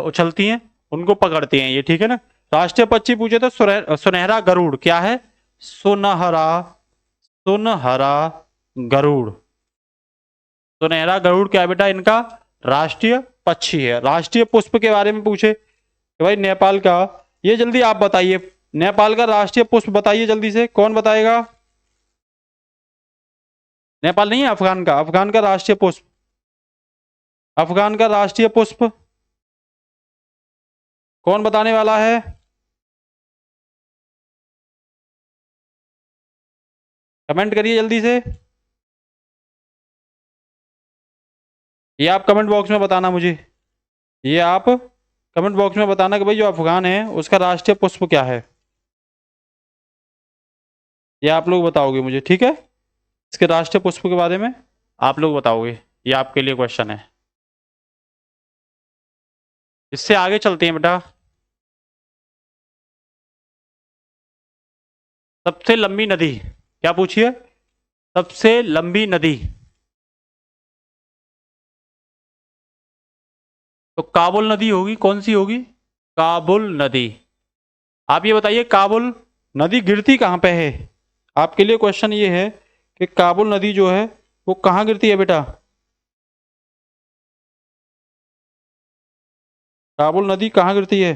उछलती हैं, उनको पकड़ते हैं ये, ठीक है ना। राष्ट्रीय पक्षी पूछे तो सुनहरा गरुड़। क्या है? सुनहरा सुनहरा गरुड़। सुनहरा गरुड़ क्या है बेटा? इनका राष्ट्रीय पक्षी है। राष्ट्रीय पुष्प के बारे में पूछे कि भाई नेपाल का, ये जल्दी आप बताइए, नेपाल का राष्ट्रीय पुष्प बताइए जल्दी से, कौन बताएगा? नेपाल नहीं है, अफगान का, अफगान का राष्ट्रीय पुष्प, अफगान का राष्ट्रीय पुष्प कौन बताने वाला है? कमेंट करिए जल्दी से, ये आप कमेंट बॉक्स में बताना मुझे, ये आप कमेंट बॉक्स में बताना कि भाई जो अफगान है उसका राष्ट्रीय पुष्प क्या है, ये आप लोग बताओगे मुझे, ठीक है? इसके राष्ट्रीय पुष्प के बारे में आप लोग बताओगे, ये आपके लिए क्वेश्चन है। इससे आगे चलते हैं बेटा। सबसे लंबी नदी क्या पूछिए? सबसे लंबी नदी, तो काबुल नदी होगी। कौन सी होगी? काबुल नदी। आप ये बताइए काबुल नदी गिरती कहाँ पे है? आपके लिए क्वेश्चन ये है कि काबुल नदी जो है वो कहाँ गिरती है बेटा? काबुल नदी कहाँ गिरती है?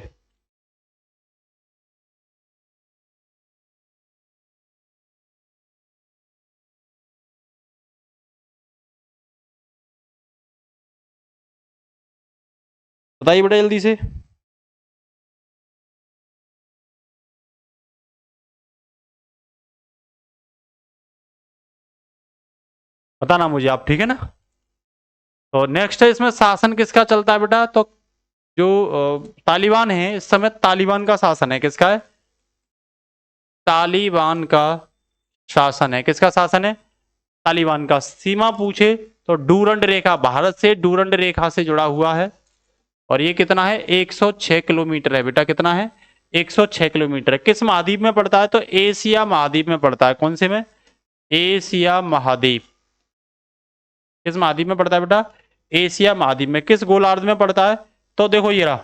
बताइए बेटा जल्दी से। बताना मुझे आप, ठीक है ना? तो नेक्स्ट है इसमें शासन किसका चलता है बेटा? तो जो तालिबान है इस समय, तालिबान का शासन है। किसका है? तालिबान का शासन है। किसका शासन है? तालिबान का। सीमा पूछे तो डूरंड रेखा, भारत से डूरंड रेखा से जुड़ा हुआ है, और ये कितना है? 106 किलोमीटर है बेटा। कितना है? 106 किलोमीटर है। किस महाद्वीप में पड़ता है? तो एशिया महाद्वीप में पड़ता है। कौन से में? एशिया महाद्वीप। किस महाद्वीप में पड़ता है बेटा? एशिया महाद्वीप में। किस गोलार्ध में पड़ता है? तो देखो ये रहा,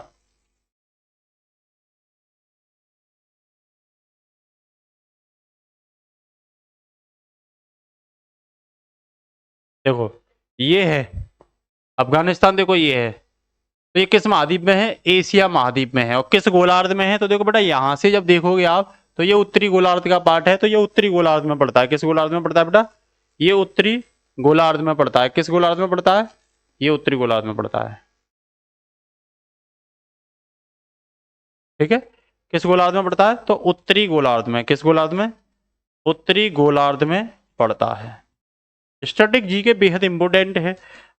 देखो ये है अफगानिस्तान, देखो ये है। तो ये किस महाद्वीप में है? एशिया महाद्वीप में है। और किस गोलार्ध में है? तो देखो बेटा यहां से जब देखोगे आप तो ये उत्तरी गोलार्ध का पार्ट है, तो ये उत्तरी गोलार्ध में पड़ता है। किस गोलार्ध में पड़ता है बेटा? ये उत्तरी गोलार्ध में पड़ता है। किस गोलार्ध में पड़ता है? ये उत्तरी गोलार्ध में पड़ता है। ठीक है, किस गोलार्ध में पड़ता है? तो उत्तरी गोलार्ध में। किस गोलार्ध में? उत्तरी गोलार्ध में पड़ता है। स्टैटिक जी के बेहद इंपोर्टेंट है।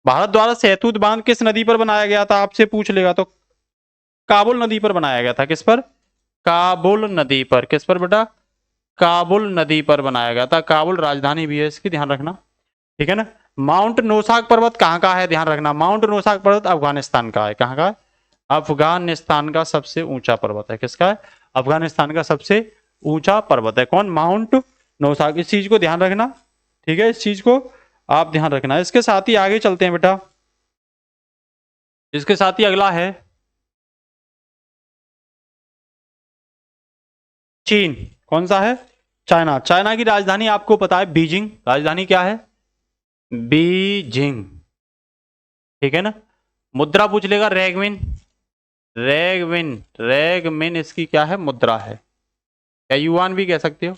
भारत द्वारा सेतु बांध किस नदी पर बनाया गया था? आपसे पूछ लेगा तो काबुल नदी पर बनाया गया था। किस पर? काबुल नदी पर। किस पर बेटा? काबुल नदी पर बनाया गया था। काबुल राजधानी भी है इसकी, ध्यान रखना, ठीक है ना? माउंट नौसाक पर्वत कहाँ का है? ध्यान रखना, माउंट नौसाक पर्वत अफगानिस्तान का है। कहाँ का है? अफगानिस्तान का सबसे ऊंचा पर्वत है। किसका है? अफगानिस्तान का सबसे ऊंचा पर्वत है। कौन? माउंट नौसाक। इस चीज को ध्यान रखना, ठीक है? इस चीज को आप ध्यान रखना। इसके साथ ही आगे चलते हैं बेटा। इसके साथ ही अगला है चीन। कौन सा है? चाइना। चाइना की राजधानी आपको पता है बीजिंग। राजधानी क्या है? बीजिंग, ठीक है ना? मुद्रा पूछ लेगा रेगमिन। रेगमिन, रेगमिन इसकी क्या है? मुद्रा है, या युआन भी कह सकते हो।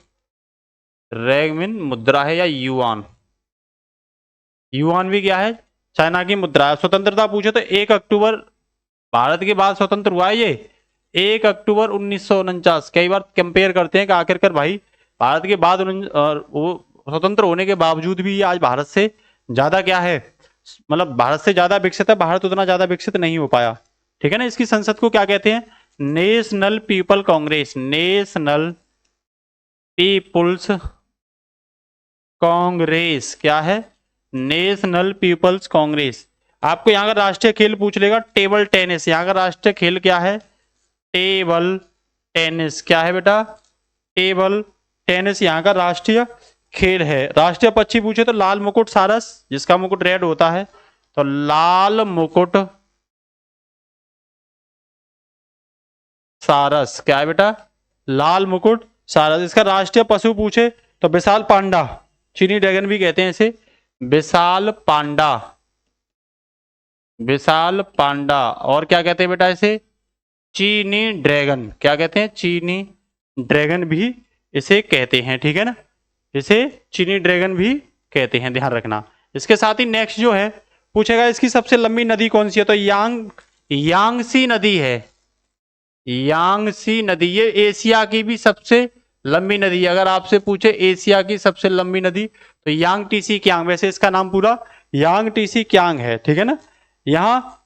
रेगमिन मुद्रा है या युआन। युआन भी क्या है? चाइना की मुद्रा है। स्वतंत्रता पूछे तो 1 अक्टूबर भारत के बाद स्वतंत्र हुआ है ये, 1 अक्टूबर 1949। कई बार कंपेयर करते हैं कि आखिरकार भाई भारत के बाद वो स्वतंत्र होने के बावजूद भी ये आज भारत से ज्यादा क्या है, मतलब भारत से ज्यादा विकसित है, भारत उतना ज्यादा विकसित नहीं हो पाया, ठीक है ना? इसकी संसद को क्या कहते हैं? National People Congress. National People's Congress क्या है? National People's Congress. आपको यहाँ का राष्ट्रीय खेल पूछ लेगा टेबल टेनिस। यहाँ का राष्ट्रीय खेल क्या है? Table tennis. क्या है बेटा? टेबल टेनिस यहाँ का राष्ट्रीय खेल है। राष्ट्रीय पक्षी पूछे तो लाल मुकुट सारस, जिसका मुकुट रेड होता है, तो लाल मुकुट सारस। क्या है बेटा? लाल मुकुट सारस। इसका राष्ट्रीय पशु पूछे तो विशाल पांडा, चीनी ड्रैगन भी कहते हैं इसे, विशाल पांडा। विशाल पांडा। और क्या कहते हैं बेटा इसे? चीनी ड्रैगन। क्या कहते हैं? चीनी ड्रैगन भी इसे कहते हैं, ठीक है ना, इसे चीनी ड्रैगन भी कहते हैं, ध्यान रखना। इसके साथ ही नेक्स्ट जो है पूछेगा इसकी सबसे लंबी नदी कौन सी है, तो यांगसी नदी है। यांगसी नदी, ये एशिया की भी सबसे लंबी नदी है। अगर आपसे पूछे एशिया की सबसे लंबी नदी तो यांग टीसी क्यांग, वैसे इसका नाम पूरा यांग टीसी क्यांग है, ठीक है ना। यहाँ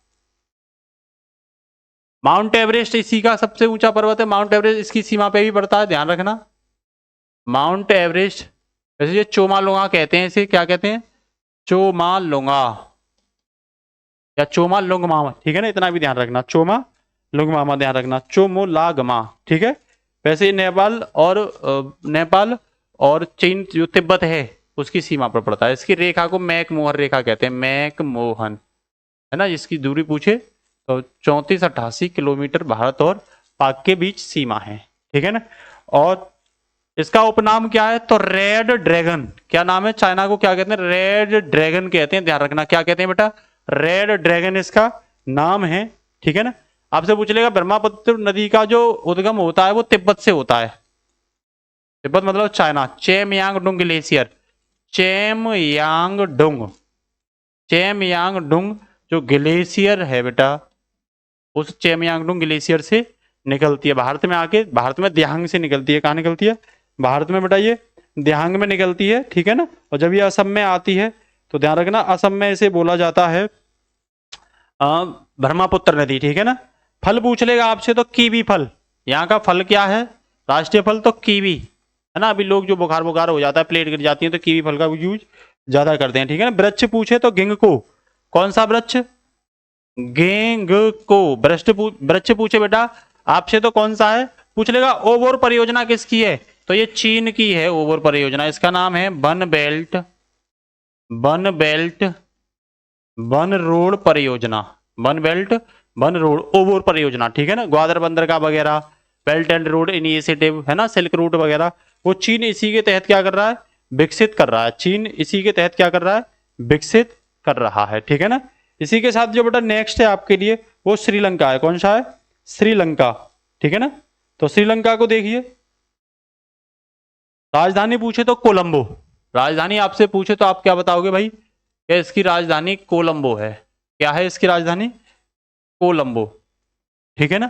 माउंट एवरेस्ट इसी का सबसे ऊंचा पर्वत है, माउंट एवरेस्ट इसकी सीमा पे भी पड़ता है, ध्यान रखना। माउंट एवरेस्ट, वैसे ये चोमालोंगा कहते हैं, इसे क्या कहते हैं? चोमालोंगा या चोमा लोंगमा, ठीक है ना, इतना भी ध्यान रखना। चोमा लोंगमा ध्यान रखना, चोमोलागमा, ठीक है। वैसे ये नेपाल और चीन जो तिब्बत है उसकी सीमा पर पड़ता है। इसकी रेखा को मैकमोहन रेखा कहते हैं, मैकमोहन, है ना। इसकी दूरी पूछे तो 34-88 किलोमीटर भारत और पाक के बीच सीमा है, ठीक है ना। और इसका उपनाम क्या है, तो रेड ड्रैगन। क्या नाम है? चाइना को क्या कहते हैं? रेड ड्रैगन कहते हैं, ध्यान रखना। क्या कहते हैं बेटा? रेड ड्रैगन इसका नाम है, ठीक है ना। आपसे पूछ लेगा ब्रह्मपुत्र नदी का जो उद्गम होता है वो तिब्बत से होता है। तिब्बत मतलब चाइना। चेमयांगडुंग ग्लेशियर, चेमयांगडुंग, चेमयांगडुंग जो ग्लेशियर है बेटा, उस चेमयांगडुंग ग्लेशियर से निकलती है भारत में आके। भारत में दियांग से निकलती है। कहाँ निकलती है? भारत में बेटा ये दियांग में निकलती है, ठीक है ना। और जब ये असम में आती है तो ध्यान रखना असम में इसे बोला जाता है ब्रह्मपुत्र नदी, ठीक है ना। फल पूछ लेगा आपसे तो कीवी फल, यहाँ का फल क्या है? राष्ट्रीय फल तो कीवी, है ना। अभी लोग जो बुखार बुखार हो जाता है, प्लेट गिर जाती है, तो कीवी फल का यूज ज्यादा करते हैं, ठीक है ना। वृक्ष पूछे तो गिंगको, कौन सा वृक्ष? गेंगको वृक्ष पूछे बेटा आपसे तो कौन सा है? पूछ लेगा ओवोर परियोजना किसकी है, तो ये चीन की है ओवोर परियोजना। इसका नाम है वन बेल्ट वन रोड परियोजना, वन बेल्ट वन रोड ओवोर परियोजना, ठीक है ना। ग्वादर बंदरगाह वगैरह, बेल्ट एंड रोड इनिशिएटिव, है ना, सिल्क रूट वगैरह, वो चीन इसी के तहत क्या कर रहा है? विकसित कर रहा है। चीन इसी के तहत क्या कर रहा है? विकसित कर रहा है, ठीक है ना। इसी के साथ जो बेटा नेक्स्ट है आपके लिए वो श्रीलंका है। कौन सा है? श्रीलंका, ठीक है ना। तो श्रीलंका को देखिए, राजधानी पूछे तो कोलंबो। राजधानी आपसे पूछे तो आप क्या बताओगे भाई? क्या इसकी राजधानी कोलंबो है? क्या है इसकी राजधानी? कोलंबो, ठीक है ना।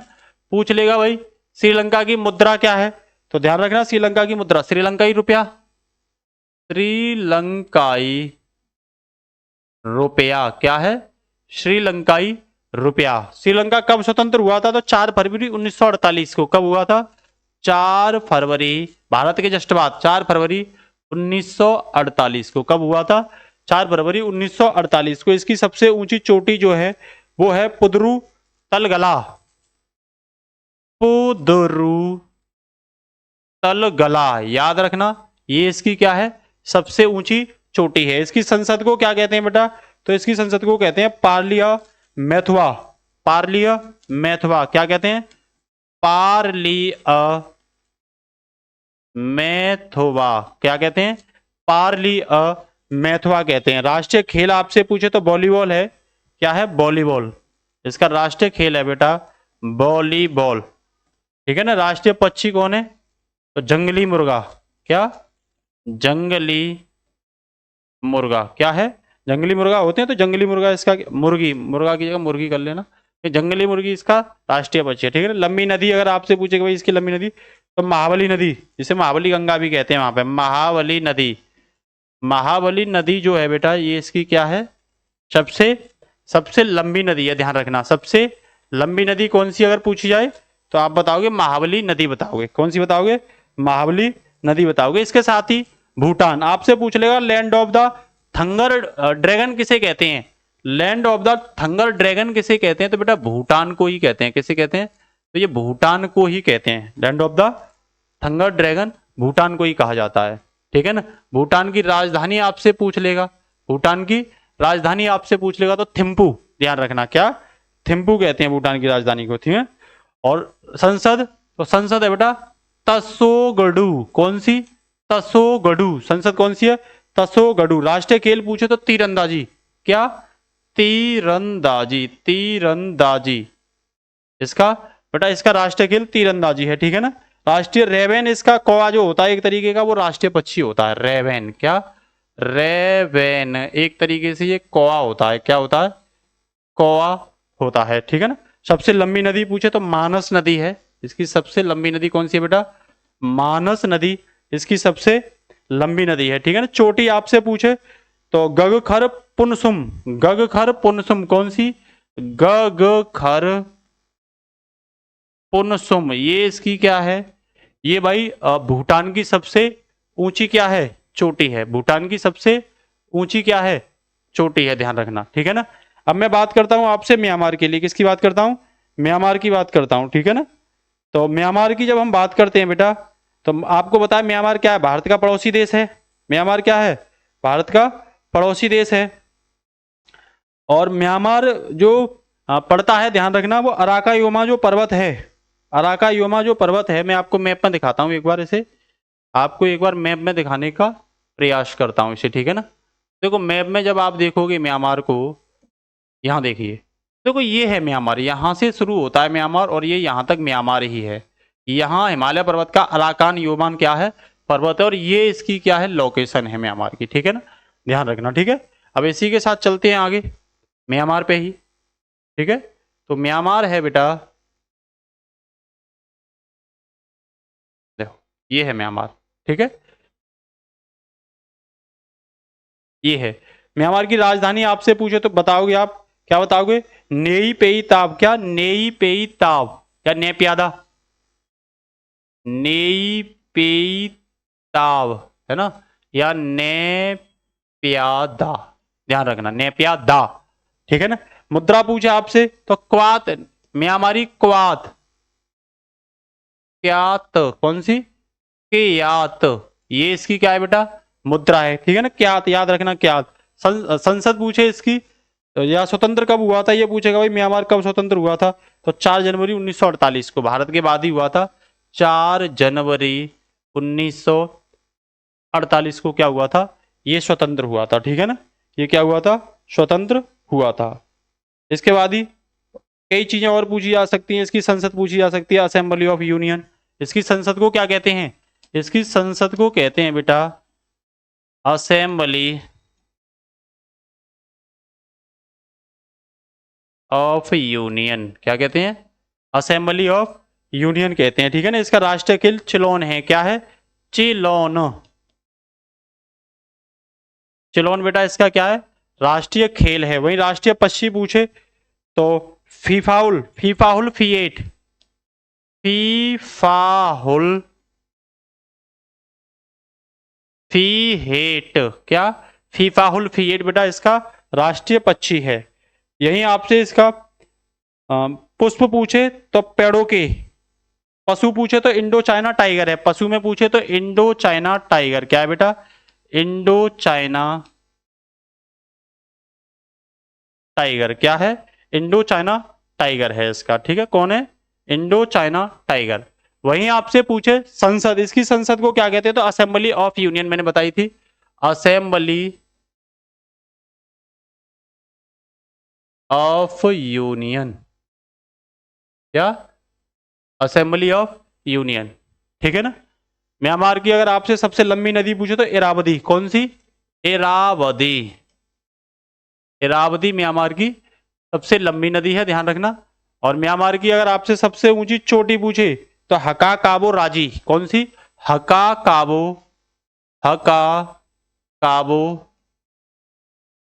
पूछ लेगा भाई श्रीलंका की मुद्रा क्या है, तो ध्यान रखना श्रीलंका की मुद्रा श्रीलंकाई रुपया, श्रीलंकाई रुपया क्या है? श्रीलंकाई रुपया। श्रीलंका कब स्वतंत्र हुआ था, तो 4 फरवरी 1948 को। कब हुआ था? 4 फरवरी, भारत के जस्ट बाद 4 फरवरी 1948 को। कब हुआ था? 4 फरवरी 1948 को। इसकी सबसे ऊंची चोटी जो है वो है पुदरू तलगला, पुदरू तलगला, याद रखना। ये इसकी क्या है? सबसे ऊंची चोटी है। इसकी संसद को क्या कहते हैं बेटा, तो इसकी संसद को कहते हैं पार्लियामेथुआ, पार्लियामेथुआ। क्या कहते हैं? पार्लियामेथुआ, क्या कहते हैं? पार्लियामेथुआ कहते हैं। राष्ट्रीय खेल आपसे पूछे तो वॉलीबॉल है। क्या है? वॉलीबॉल इसका राष्ट्रीय खेल है बेटा, वॉलीबॉल, ठीक है ना। राष्ट्रीय पक्षी कौन है, तो जंगली मुर्गा। क्या? जंगली मुर्गा, क्या है? जंगली मुर्गा होते हैं, तो जंगली मुर्गा इसका मुर्गी, मुर्गा की जगह मुर्गी कर लेना। ये जंगली मुर्गी इसका राष्ट्रीय पक्षी है, ठीक है। लंबी नदी अगर आपसे पूछेगा भाई इसकी लंबी नदी, तो महाबली नदी, जिसे महाबली गंगा भी कहते हैं वहां पे, महाबली नदी। महाबली नदी जो है बेटा ये इसकी क्या है? सबसे सबसे लंबी नदी है, ध्यान रखना। सबसे लंबी नदी कौन सी अगर पूछी जाए तो आप बताओगे महाबली नदी बताओगे। कौन सी बताओगे? महाबली नदी बताओगे। इसके साथ ही भूटान आपसे पूछ लेगा land of the thunder dragon किसे कहते हैं? Land of the thunder dragon किसे कहते हैं? तो बेटा भूटान को ही कहते हैं। किसे कहते हैं? तो ये भूटान को ही कहते हैं। Land of the thunder dragon Bhutan को ही कहा जाता है, ठीक है ना। भूटान की राजधानी आपसे पूछ लेगा, भूटान की राजधानी आपसे पूछ लेगा तो थिम्पू, ध्यान रखना। क्या? थिम्पू कहते हैं भूटान की राजधानी को, ठीक है। और संसद, तो संसद है बेटा तसोगढ़। कौन सी? तसोगढ़। संसद कौन सी है? तसोगढ़। राष्ट्रीय खेल पूछे तो तीरंदाजी। क्या? तीरंदाजी, तीरंदाजी। इसका बेटा इसका राष्ट्रीय खेल तीरंदाजी है, ठीक है ना। राष्ट्रीय रेवेन इसका कौवा जो होता है एक तरीके का वो राष्ट्रीय पक्षी होता है, रेवेन। क्या? रेवेन एक तरीके से ये कौवा होता है, क्या होता है? कौवा होता है, ठीक है ना। सबसे लंबी नदी पूछे तो मानस नदी है, इसकी सबसे लंबी नदी कौन सी है बेटा? मानस नदी इसकी सबसे लंबी नदी है, ठीक है ना। चोटी आपसे पूछे तो गगखर पुनसुम, गगखर पुनसुम कौन सी? गगखर पुनसुम, ये इसकी क्या है? ये भाई भूटान की सबसे ऊंची क्या है? चोटी है। भूटान की सबसे ऊंची क्या है? चोटी है, ध्यान रखना, ठीक है ना। अब मैं बात करता हूं आपसे म्यांमार के लिए, किसकी बात करता हूं? म्यांमार की बात करता हूं, ठीक है ना। तो म्यांमार की जब हम बात करते हैं बेटा, तो आपको बताया म्यांमार क्या है? भारत का पड़ोसी देश है। म्यांमार क्या है? भारत का पड़ोसी देश है। और म्यांमार जो पड़ता है, ध्यान रखना, वो अराकायोमा जो पर्वत है, अराकायोमा जो पर्वत है, मैं आपको मैप में दिखाता हूं एक बार, इसे आपको एक बार मैप में दिखाने का प्रयास करता हूं इसे, ठीक है ना। देखो मैप में जब आप देखोगे म्यांमार को, यहाँ देखिए, देखो ये है म्यांमार, यहाँ से शुरू होता है म्यांमार और ये यहाँ तक म्यांमार ही है। यहाँ हिमालय पर्वत का अराकान योमान क्या है? पर्वत है, और ये इसकी क्या है? लोकेशन है म्यांमार की, ठीक है ना, ध्यान रखना, ठीक है। अब इसी के साथ चलते हैं आगे म्यांमार पे ही, ठीक है। तो म्यांमार है बेटा, देखो ये है म्यांमार, ठीक है, ये है म्यांमार की राजधानी। आपसे पूछे तो बताओगे आप, क्या बताओगे? नेई पेई ताब। क्या? नेई पेई ताब या नेप्यादा? नेई पेई ताब है ना, या नेप्यादा, ध्यान रखना, नेप्यादा, ठीक है ना। मुद्रा पूछे आपसे तो क्वात, म्यांमारी क्वात, क्यात कौन सी? क्यात, ये इसकी क्या है बेटा? मुद्रा है, ठीक है ना। क्यात याद रखना, क्यात। संसद पूछे इसकी तो, या स्वतंत्र कब हुआ था, ये पूछेगा भाई म्यांमार कब स्वतंत्र हुआ था, तो 4 जनवरी 1948 को, भारत के बाद ही हुआ था। 4 जनवरी 1948 को क्या हुआ था? ये स्वतंत्र हुआ था, ठीक है ना। ये क्या हुआ था? स्वतंत्र हुआ था। इसके बाद ही कई चीजें और पूछी जा सकती हैं, इसकी संसद पूछी जा सकती है, असेंबली ऑफ यूनियन। इसकी संसद को क्या कहते हैं? इसकी संसद को कहते हैं बेटा असेंबली ऑफ यूनियन। क्या कहते हैं? असेंबली ऑफ यूनियन कहते हैं, ठीक है ना। इसका राष्ट्रीय खेल चिलोन है, क्या है? चिलोन। चिलोन बेटा इसका क्या है? राष्ट्रीय खेल है। वही राष्ट्रीय पक्षी पूछे तो फीफाउल, फीफाहुल फिएट, फीफाहुल फीहेट, क्या? फीफाहुल फिएट बेटा इसका राष्ट्रीय पक्षी है। यही आपसे इसका पुष्प पूछे तो पेड़ों के, पशु पूछे तो इंडो चाइना टाइगर है। पशु में पूछे तो इंडो चाइना टाइगर, क्या है बेटा? इंडो चाइना टाइगर, क्या है? इंडो चाइना टाइगर है इसका, ठीक है। कौन है? Indo China tiger. वहीं आपसे पूछे संसद, इसकी संसद को क्या कहते हैं, तो असेंबली ऑफ यूनियन, मैंने बताई थी, असेंबली ऑफ यूनियन, क्या? असेंबली ऑफ यूनियन, ठीक है ना। म्यांमार की अगर आपसे सबसे लंबी नदी पूछे तो इरावदी, कौन सी? इरावदी, इरावदी म्यांमार की सबसे लंबी नदी है, ध्यान रखना। और म्यांमार की अगर आपसे सबसे ऊंची चोटी पूछे तो हका काबो राजी, कौन सी? हका काबो, हका काबो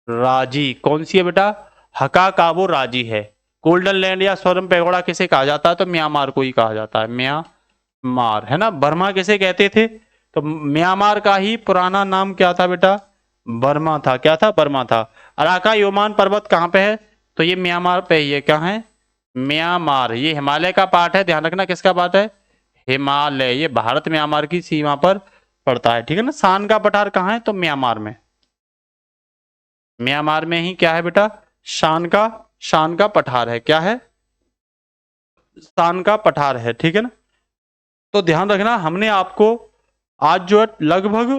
राजी, कौन सी है बेटा? हका काबो राजी है। गोल्डन लैंड या स्वर्ण पैगोडा किसे कहा जाता है, तो म्यांमार को ही कहा जाता है, म्यांमार, है ना। बर्मा किसे कहते थे, तो म्यांमार का ही पुराना नाम क्या था बेटा? बर्मा था, क्या था? बर्मा था। अराका योमान पर्वत कहाँ पे है, तो ये म्यांमार पे ही है, क्या है? म्यांमार, ये हिमालय का पार्ट है, ध्यान रखना, किसका पार्ट है? हिमालय, ये भारत म्यांमार की सीमा पर पड़ता है, ठीक है ना। शान का पठार कहाँ है, तो म्यांमार में, म्यांमार में ही क्या है बेटा? शान का पठार है, क्या है? शान का पठार है, ठीक है ना। तो ध्यान रखना, हमने आपको आज जो है लगभग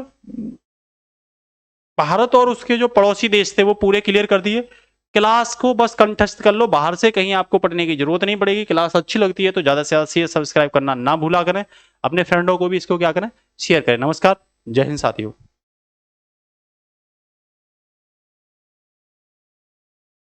भारत और उसके जो पड़ोसी देश थे वो पूरे क्लियर कर दिए। क्लास को बस कंठस्थ कर लो, बाहर से कहीं आपको पढ़ने की जरूरत नहीं पड़ेगी। क्लास अच्छी लगती है तो ज्यादा से ज्यादा शेयर सब्सक्राइब करना ना भूला करें, अपने फ्रेंडों को भी इसको क्या करें, शेयर करें। नमस्कार, जय हिंद साथियों।